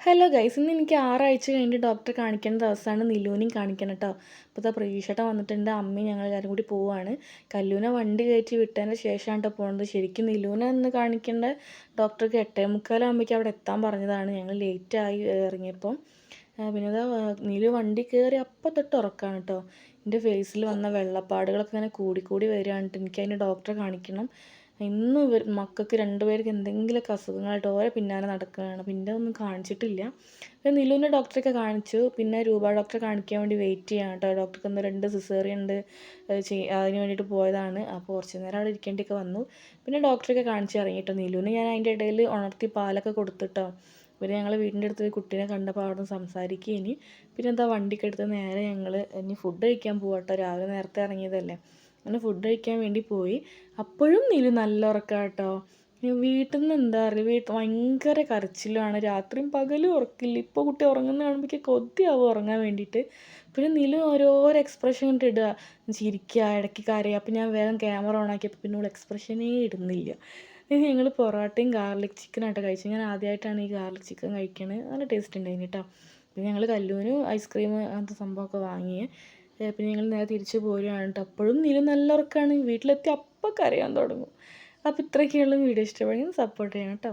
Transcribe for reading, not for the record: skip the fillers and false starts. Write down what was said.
Hello guys, ഇന്ന് എനിക്ക് 6 ആഴ്ച കഴിഞ്ഞിട്ട് ഡോക്ടറെ കാണിക്കേണ്ട ദിവസമാണ്. നിലൂനെയും കാണിക്കണം കേട്ടോ. അപ്പോൾ ഇതാ പ്രതീക്ഷേട്ടൻ വന്നിട്ടുണ്ട്, അമ്മയും ഞങ്ങളെല്ലാവരും കൂടി പോവുകയാണ്. കല്ലൂനെ വണ്ടി കയറ്റി വിട്ടതിന് ശേഷമാണ് കേട്ടോ പോകുന്നത്. ശരിക്കും നിലൂനെ ഒന്ന് കാണിക്കേണ്ട ഡോക്ടർക്ക് 8:45 അവിടെ എത്താൻ പറഞ്ഞതാണ്. ഞങ്ങൾ ലേറ്റായി ഇറങ്ങിയപ്പോൾ. പിന്നെ ഇതാ നീലു വണ്ടി കയറി അപ്പം തൊട്ട് ഉറക്കാണ് കേട്ടോ. എൻ്റെ ഫേസിൽ വന്ന വെള്ളപ്പാടുകളൊക്കെ ഇങ്ങനെ കൂടി വരികയാണ്. എനിക്ക് അതിന് ഡോക്ടറെ കാണിക്കണം. ഇന്നും മക്കൾക്ക് രണ്ടുപേർക്ക് എന്തെങ്കിലുമൊക്കെ അസുഖങ്ങളായിട്ട് ഓരോ പിന്നാലെ നടക്കുകയാണ്. പിന്നെ ഒന്നും കാണിച്ചിട്ടില്ല. പിന്നെ നിലുവിൻ്റെ ഡോക്ടറൊക്കെ കാണിച്ചു. പിന്നെ രൂപ ഡോക്ടറെ കാണിക്കാൻ വേണ്ടി വെയിറ്റ് ചെയ്യാം കേട്ടോ. ഡോക്ടർക്ക് ഒന്ന് 2 സിസേറിയൻ ഉണ്ട്, അതിന് വേണ്ടിയിട്ട് പോയതാണ്. അപ്പോൾ കുറച്ച് നേരം അവിടെ ഇരിക്കേണ്ടിയൊക്കെ വന്നു. പിന്നെ ഡോക്ടറൊക്കെ കാണിച്ച് ഇറങ്ങി കേട്ടോ. നിലുവിന് ഞാൻ അതിൻ്റെ ഇടയിൽ ഉണർത്തി പാലൊക്കെ കൊടുത്തിട്ടോ. പിന്നെ ഞങ്ങൾ വീടിൻ്റെ അടുത്ത് കുട്ടീനെ കണ്ടപ്പോൾ അവിടെ നിന്ന് സംസാരിക്കുകയിനി. പിന്നെ എന്താ വണ്ടിക്ക് എടുത്ത് നേരെ ഞങ്ങൾ ഇനി ഫുഡ് കഴിക്കാൻ പോകാം കേട്ടോ. രാവിലെ നേരത്തെ ഇറങ്ങിയതല്ലേ. അങ്ങനെ ഫുഡ് കഴിക്കാൻ വേണ്ടി പോയി. അപ്പോഴും നീലു നല്ല ഉറക്കം കേട്ടോ. വീട്ടിൽ നിന്ന് എന്താ പറയുക, ഭയങ്കര കരച്ചിലാണ്. രാത്രിയും പകലും ഉറക്കില്ല. ഇപ്പോൾ കുട്ടി ഉറങ്ങുന്ന കാണുമ്പോഴേക്ക് കൊതിയാവും ഉറങ്ങാൻ വേണ്ടിയിട്ട്. പിന്നെ നീലു ഓരോരോ എക്സ്പ്രഷൻ ഇട്ട് ഇടുക, ചിരിക്കുക, ഇടയ്ക്ക് കരയുക. അപ്പം ഞാൻ വേഗം ക്യാമറ ഓൺ ആക്കിയപ്പോൾ പിന്നെ അവൾ എക്സ്പ്രഷനേ ഇടുന്നില്ല. ഞങ്ങൾ പൊറോട്ടയും ഗാർലിക് ചിക്കനായിട്ട് കഴിച്ചു. ഞാൻ ആദ്യമായിട്ടാണ് ഈ ഗാർലിക് ചിക്കൻ കഴിക്കണത്. നല്ല ടേസ്റ്റ് ഉണ്ടായിരുന്നു കേട്ടോ. പിന്നെ ഞങ്ങൾ കല്ലൂനും ഐസ്ക്രീം അങ്ങനത്തെ സംഭവമൊക്കെ വാങ്ങിയേ. പിന്നെ ഞങ്ങൾ നേരെ തിരിച്ച് പോരുകയാണ് കേട്ടോ. അപ്പോഴും നീലു നല്ല ഉറക്കമാണ്. വീട്ടിലെത്തി അപ്പം കരയാൻ തുടങ്ങും. അപ്പോൾ ഇത്രയൊക്കെയുള്ള വീഡിയോ ഇഷ്ടപ്പെടുമെങ്കിൽ സപ്പോർട്ട് ചെയ്യണം കേട്ടോ.